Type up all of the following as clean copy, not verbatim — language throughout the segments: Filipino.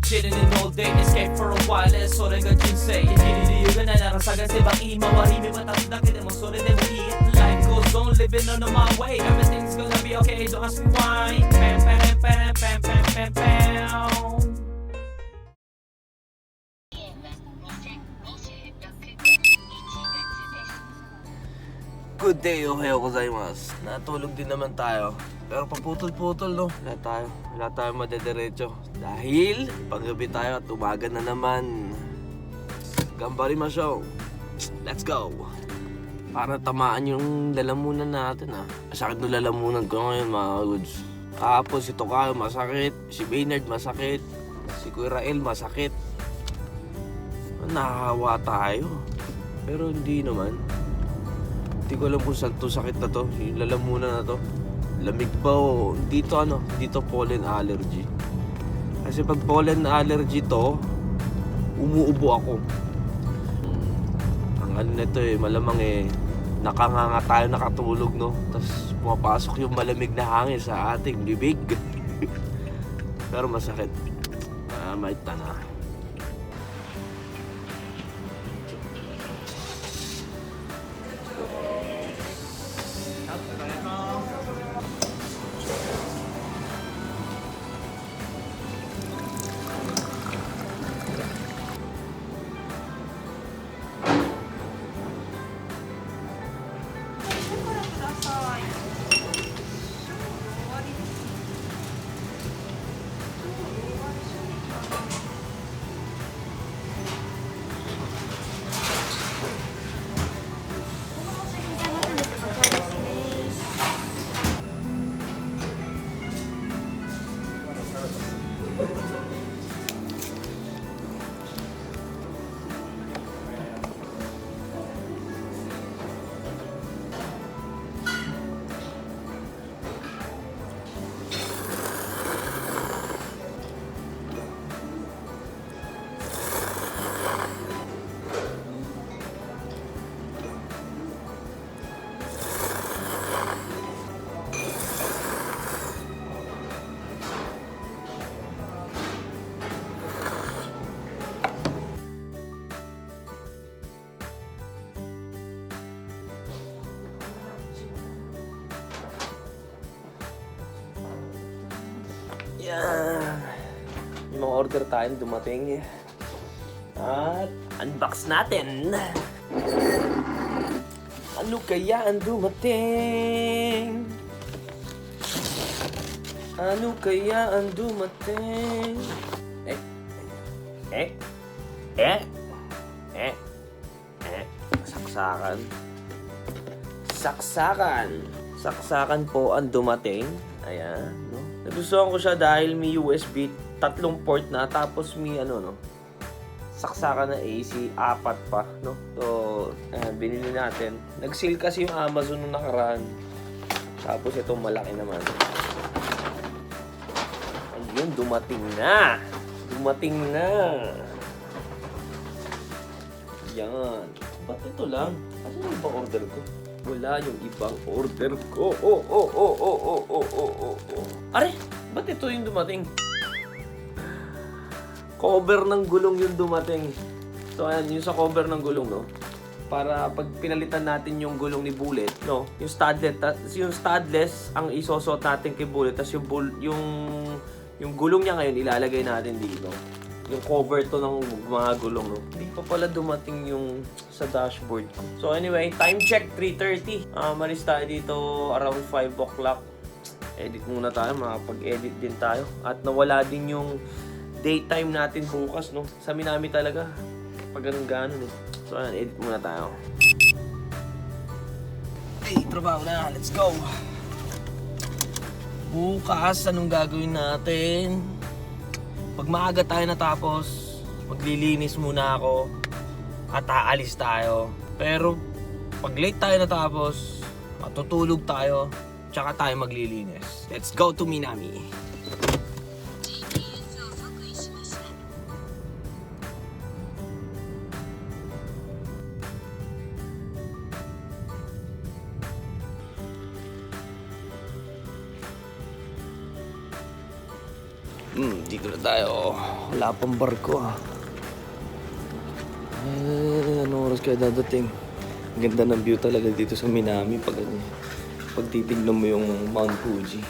chilling in all day, escape for a while, それが人生生きる理由がないなら探せばいい周り見渡すだけでもそれでもいい Life goes on, living on my way, everything's gonna be okay, don't ask me why. Pam pam pam pam pam pam pam. Good day, ohayo gozaimasu. Natulog din naman tayo. Pero paputol-putol, no? Wala tayo madederecho. Dahil panggabi tayo at umaga na naman. Gambarimashou. Let's go! Para tamaan yung lalamunan natin, ah. Masakit na lalamunan ko ngayon, mga goods. Kahapon si Tokayo masakit, si Baynard masakit, si Kuya Rael masakit. Nahahawa tayo. Pero hindi naman. Hindi ko alam kung saan to sakit na to, yung lalamunan na to. Lamig ba o dito pollen allergy. Kasi pag pollen allergy to, umuubo ako. Ang ano nito malamang nakanganga tayo nakatulog, no? Tapos pumapasok yung malamig na hangin sa ating bibig. Pero masakit. May tana. Yan. Yung mga order tayo dumating. At unbox natin. Ano kaya ang dumating? Ano kaya ang dumating? Saksakan. Saksakan po ang dumating. Ayan, no? Nagustuhan ko siya dahil may USB, 3 port na, tapos may saksakan na AC, 4 pa, no? So, binili natin. Nag-sale kasi yung Amazon nung nakaraan. Tapos itong malaki naman. Ayun, dumating na. Yan. Ba't ito lang? Ano yung ibang order ko? Wala yung ibang order ko. Are, ba't ito yung dumating? Cover ng gulong yung dumating. So ayan, yung sa cover ng gulong, no? Para pag pinalitan natin yung gulong ni Bullet, no? Yung studless ang isosot natin kay Bullet, tas yung gulong niya ngayon ilalagay natin dito. Yung cover to ng mga gulong, no? Hindi pa pala dumating yung sa dashboard ko. So anyway, time check 3:30. Malis tayo dito around 5 o'clock. Edit muna tayo, makapag-edit din tayo. At nawala din yung daytime natin bukas, no? Sa Minami talaga. Pag ganun eh. So ayan, edit muna tayo. Hey, trabaho na. Let's go! Bukas, anong gagawin natin? Pag maaga tayo natapos, maglilinis muna ako at aalis tayo. Pero pag late tayo natapos, matutulog tayo, tsaka tayo maglilinis. Let's go to Minami! Dito na tayo. Wala pang barko Anong oras kaya dadating? Ang ganda ng view talaga dito sa Minami pag titignan mo yung Mount Fuji.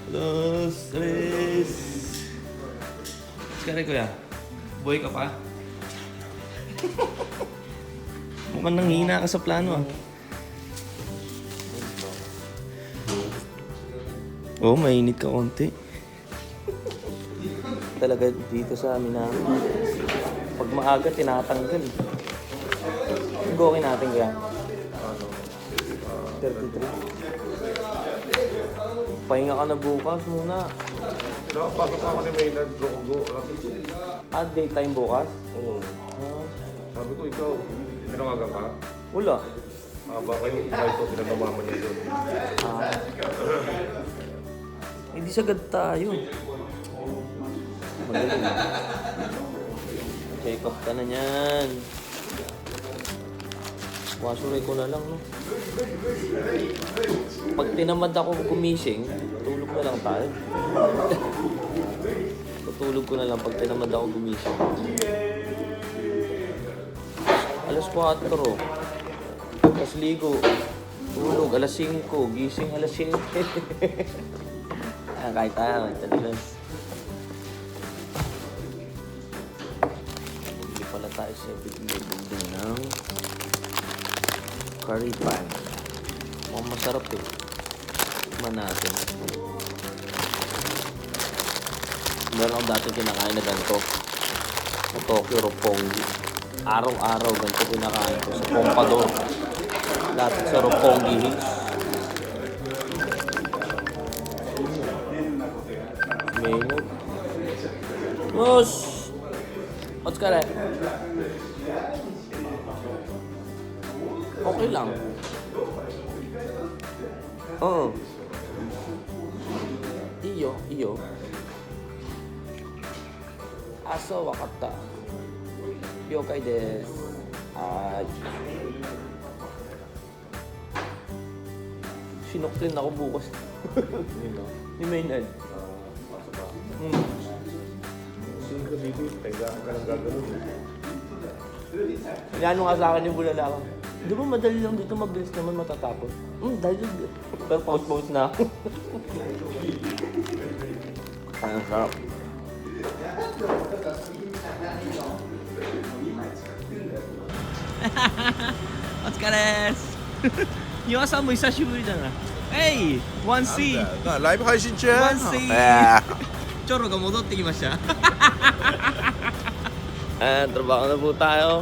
Dos, tres. Kaya kuya, buhay ka pa? Mukhang nanghina ka sa plano Oo, mainit ka konti. Talaga dito sa amin na pag maaga, tinatanggal. Ang gawin natin kaya? 33. Pahinga ka na bukas muna. Pasok ako ni Maynard, go. Daytime bukas? Oo. Sabi ko, ikaw, tinawagan ka? Wala. Baka yung ikay ko, pinagmamama niya doon. Hindi sagad tayo. Magaling. Check off ka na niyan. Wasuray ko na lang, no? Pag tinamad ako gumising, tulog na lang tayo. Tutulog ko na lang pag tinamad ako gumising. Alas 4. Tapos ligo. Tulog. Alas 5. Gising alas 7. Kahit tayo. Talagang. Hindi pala tayo sa building ng curry pan. Mukhang masarap eh. Tikman natin. Meron akong dati kinakain na ganito. Sa Tokyo Roppongi. Araw-araw ganito kinakain ko sa Pompador. Dati sa Roppongi Hills. Maynard. Boss! What's ka rin? Okay lang. Oo. Iyo. Aso wakata. Yokai desu. Sinuktin ako bukas. Ni Maynard. Sino ka dito? Tenggaan ka ng gagawin. Ano nga sa akin yung bulala ko. Di ba madali lang dito, mabilis naman matatapos? Dahil pero pause na ako. Ang sarap. Otsukares! 岩さんも久しぶりだな。Hey! 1C! ライブ配信中 1C! チョロが戻ってきました。Trabaho na po tayo.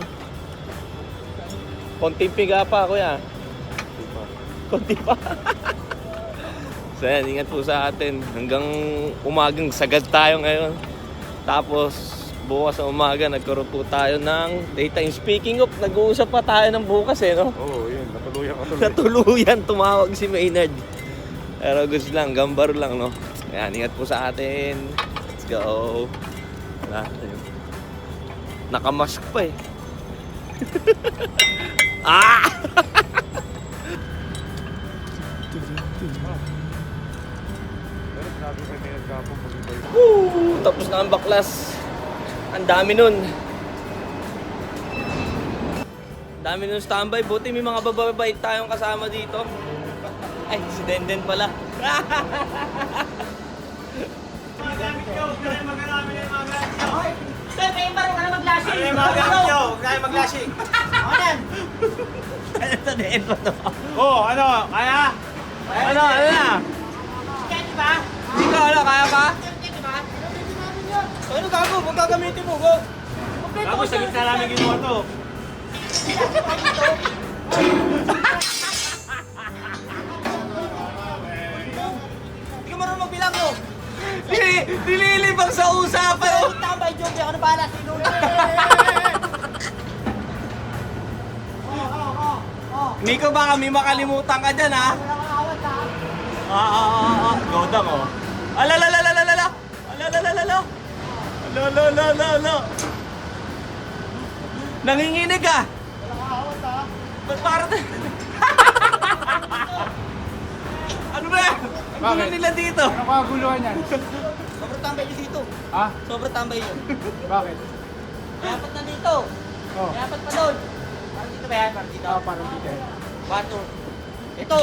Konting piga pa, kuya. Konti pa. So yan, ingat po sa atin. Hanggang umagang sagad tayo ngayon. Tapos, bukas sa umaga, nagkaroon po tayo ng daytime. Speaking of, nag-uusap pa tayo ng bukas eh, no? Oo, yun. Natuluyan ka tuloy. Natuluyan, tumawag si Maynard. Pero gusto lang, gambaro lang, no? Ayan, ingat po sa atin. Let's go. Wala tayo. Nakamask pa eh. Ah! Woo! Tapos na ang baklas. Ang dami nun. Dami nun standby. Buti may mga bababait tayong kasama dito. Ay, si Denden pala. Sir, kayo ba rin ka na mag-lashing? Ano yung mga gamit nyo? Huwag tayo mag-lashing. Ano? Ano ito, Denden pa to? Oo, ano? Kaya? Ano na? Kaya ba? Hindi ka, kaya pa? Kaya ba? Ano gago? Huwag gagamitin mo, go! Tapos sa gitna namin ginawa to. Hindi ka marunong magbilang, no? Nililibang sa usapan, oh! Tambay, Joby. Ako na bahala. Sino? Nico, baka may makalimutan ka dyan, ha? Godang, oh. Alalalalala! Alalalalala! Alalalalala! Nanginginig, ah! Ba't parang... Gulo nila dito. Ano kaguluhan yan? Sobrang tambay nyo dito. Ha? Sobrang tambay nyo. Bakit? May apat na dito. Oh. May apat pa doon. Parang dito ba yan? Parang dito. Ah, parang dito. 1, 2. Ito.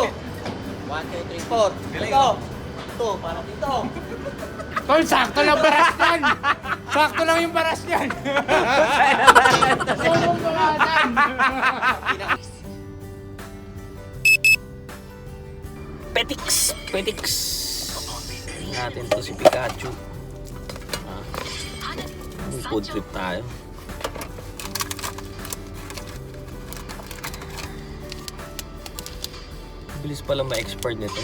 1, 2, 3, 4. Ito. Ito. Parang dito. Tol, sakto lang baras yan! Sakto lang yung baras yan! Tulong mo nga yan! Petix! Petix! Natin to si Pikachu. Food trip tayo. Bilis pala ma-expert nito.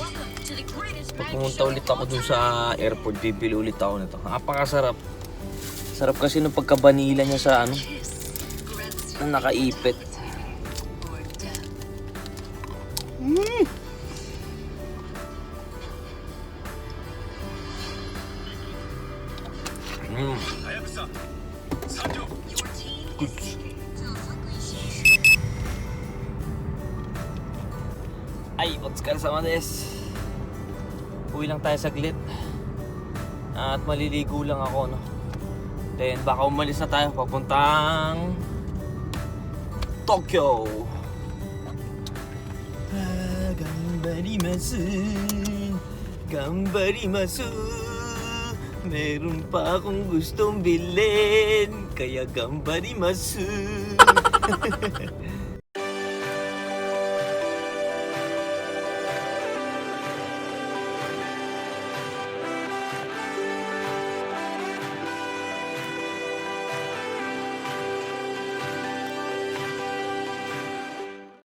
Pag pumunta ulit ako dun sa airport, bibili ulit ako nito. Napakasarap. Sarap kasi ng pagkabanila niya sa ano, na nakaipit. Good. Ay, otskar sama des. Uwi lang tayo saglit. At maliligo lang ako, no. Then baka umalis na tayo papuntang Tokyo. Gambarimasu. Gambarimasu. Meron pa akong gustong bilhin, kaya gambarimasu.